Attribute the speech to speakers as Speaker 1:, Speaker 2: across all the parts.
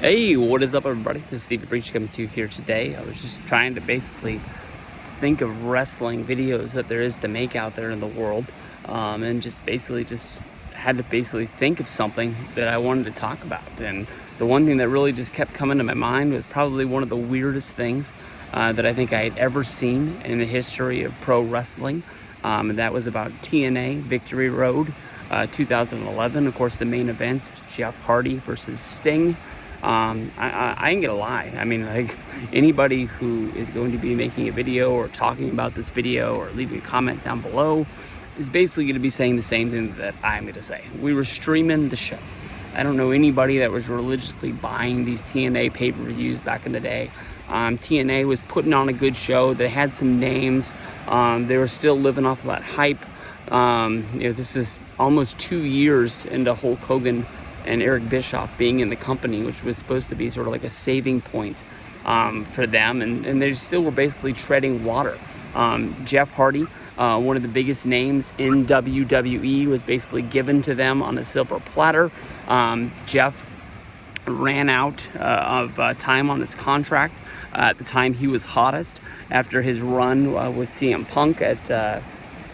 Speaker 1: Hey, what is up, everybody? This is Steve the Breach coming to you here today. I was just trying to basically think of wrestling videos that there is to make out there in the world, and just had to think of something that I wanted to talk about. And the one thing that really just kept coming to my mind was probably one of the weirdest things that I think I had ever seen in the history of pro wrestling, and that was about TNA Victory Road 2011. Of course, the main event, Jeff Hardy versus Sting. I ain't gonna lie. I mean, like, anybody who is going to be making a video or talking about this video or leaving a comment down below is basically going to be saying the same thing that I'm going to say. We were streaming the show. I don't know anybody that was religiously buying these TNA pay-per-views back in the day. TNA was putting on a good show. They had some names. They were still living off of that hype. This was almost 2 years into Hulk Hogan and Eric Bischoff being in the company, which was supposed to be sort of like a saving point for them, and they still were basically treading water. Jeff Hardy, one of the biggest names in WWE, was basically given to them on a silver platter. Jeff ran out of time on his contract at the time he was hottest after his run with CM Punk at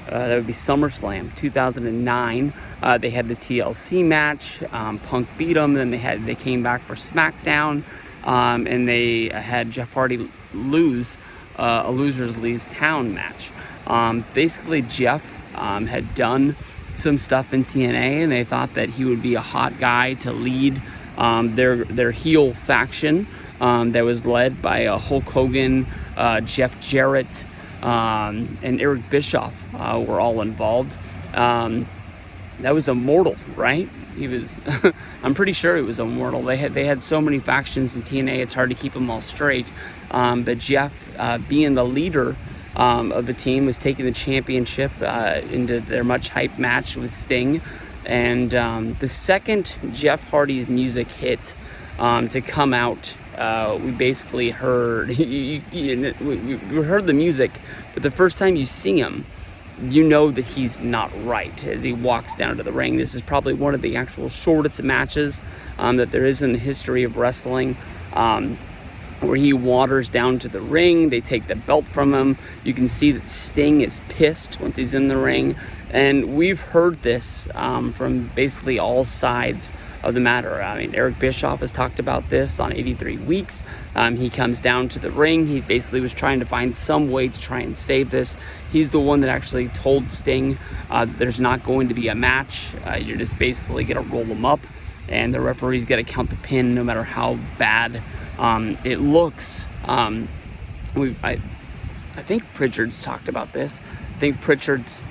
Speaker 1: that would be SummerSlam 2009. They had the TLC match. Punk beat them. Then they came back for SmackDown, and they had Jeff Hardy lose a losers leaves town match. Basically, Jeff had done some stuff in TNA, and they thought that he would be a hot guy to lead their heel faction that was led by Hulk Hogan, Jeff Jarrett, and Eric Bischoff were all involved. That was Immortal, right? He was. I'm pretty sure it was Immortal. They had so many factions in TNA, it's hard to keep them all straight. But Jeff, being the leader of the team, was taking the championship into their much hyped match with Sting. And the second Jeff Hardy's music hit to come out, we basically heard we heard the music, but the first time you see him, you know that he's not right as he walks down to the ring. This is probably one of the actual shortest matches that there is in the history of wrestling, where he wanders down to the ring. They take the belt from him. You can see that Sting is pissed once he's in the ring, and we've heard this from basically all sides of the matter. I mean, Eric Bischoff has talked about this on 83 Weeks. He comes down to the ring. He basically was trying to find some way to try and save this. He's the one that actually told Sting that there's not going to be a match. You're just basically going to roll him up, and the referee's got to count the pin no matter how bad it looks. I think Pritchard's talked about this. I think Pritchard's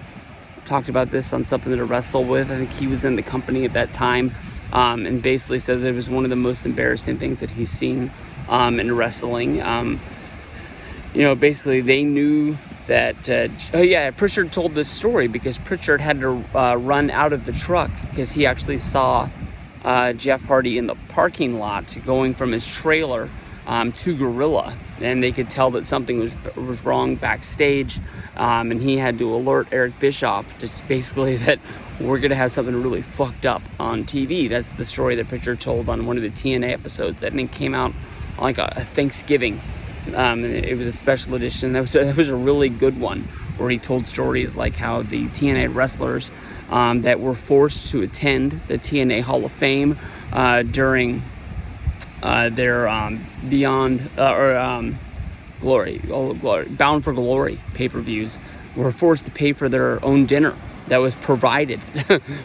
Speaker 1: talked about this on Something to Wrestle With. I think he was in the company at that time. And basically says it was one of the most embarrassing things that he's seen in wrestling. Basically they knew that, Pritchard told this story because Pritchard had to run out of the truck because he actually saw Jeff Hardy in the parking lot going from his trailer to Gorilla, and they could tell that something was wrong backstage, and he had to alert Eric Bischoff to basically that we're going to have something really fucked up on TV. That's the story that Pritchard told on one of the TNA episodes. That thing came out on like a Thanksgiving. It was a special edition. That was a really good one, where he told stories like how the TNA wrestlers that were forced to attend the TNA Hall of Fame during their Bound for Glory pay-per-views were forced to pay for their own dinner that was provided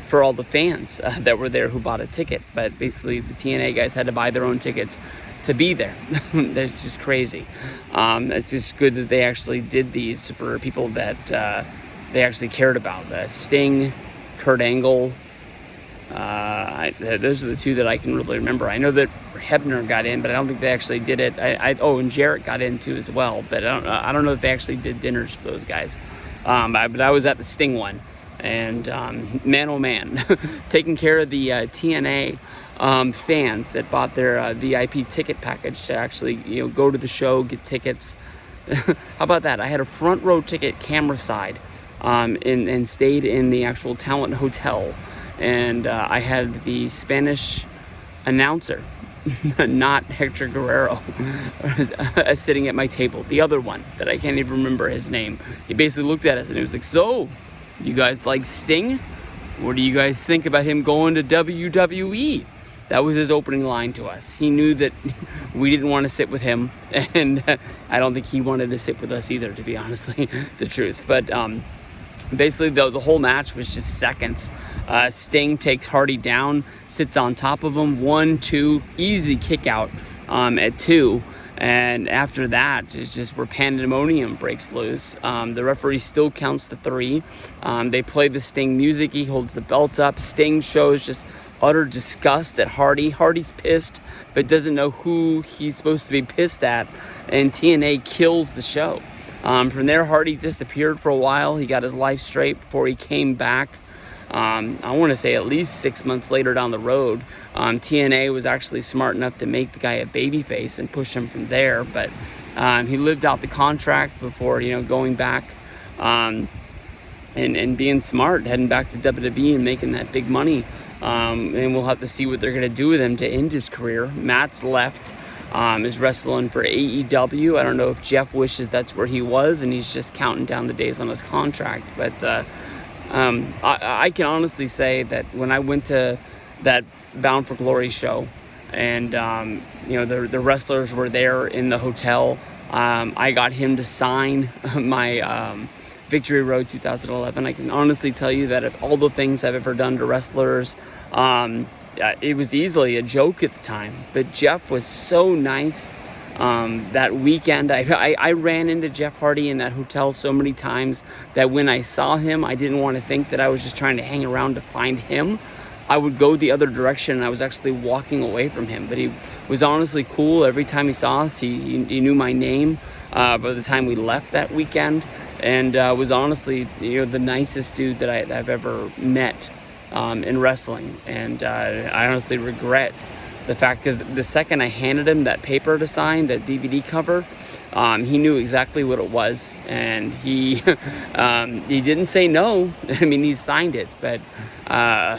Speaker 1: for all the fans that were there who bought a ticket. But basically the TNA guys had to buy their own tickets to be there. That's just crazy. It's just good that they actually did these for people that they actually cared about. Sting, Kurt Angle, those are the two that I can really remember. I know that Hebner got in, but I don't think they actually did it. And Jarrett got in too as well, but I don't know if they actually did dinners for those guys. But I was at the Sting one, and man oh man, taking care of the TNA fans that bought their VIP ticket package to actually go to the show, get tickets. How about that? I had a front row ticket, camera side, and stayed in the actual Talent Hotel, and I had the Spanish announcer not Hector Guerrero, sitting at my table. The other one that I can't even remember his name. He basically looked at us and he was like, "So, you guys like Sting? What do you guys think about him going to WWE?" That was his opening line to us. He knew that we didn't want to sit with him, and I don't think he wanted to sit with us either, to be honestly the truth. But basically, the whole match was just seconds. Sting takes Hardy down, sits on top of him, 1, 2, easy kick out at 2. And after that, it's just where pandemonium breaks loose. The referee still counts to 3. They play the Sting music. He holds the belt up. Sting shows just utter disgust at Hardy. Hardy's pissed, but doesn't know who he's supposed to be pissed at. And TNA kills the show. From there, Hardy disappeared for a while. He got his life straight before he came back. I want to say at least 6 months later down the road. TNA was actually smart enough to make the guy a babyface and push him from there. But he lived out the contract before, going back and being smart, heading back to WWE and making that big money. And we'll have to see what they're going to do with him to end his career. Matt's left. Is wrestling for AEW. I don't know if Jeff wishes that's where he was and he's just counting down the days on his contract. But I can honestly say that when I went to that Bound for Glory show and, the wrestlers were there in the hotel, I got him to sign my Victory Road 2011. I can honestly tell you that of all the things I've ever done to wrestlers, it was easily a joke at the time, but Jeff was so nice. That weekend, I ran into Jeff Hardy in that hotel so many times that when I saw him, I didn't want to think that I was just trying to hang around to find him. I would go the other direction, and I was actually walking away from him. But he was honestly cool. Every time he saw us, he knew my name by the time we left that weekend, and was honestly the nicest dude that I've ever met in wrestling. And I honestly regret the fact, because the second I handed him that paper to sign, that DVD cover, he knew exactly what it was, and he didn't say no. I mean, he signed it, but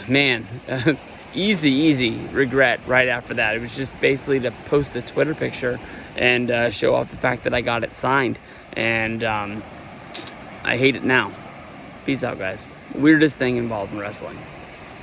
Speaker 1: man, easy regret right after that. It was just basically to post a Twitter picture and show off the fact that I got it signed, and I hate it now. Peace out, guys. Weirdest thing involved in wrestling.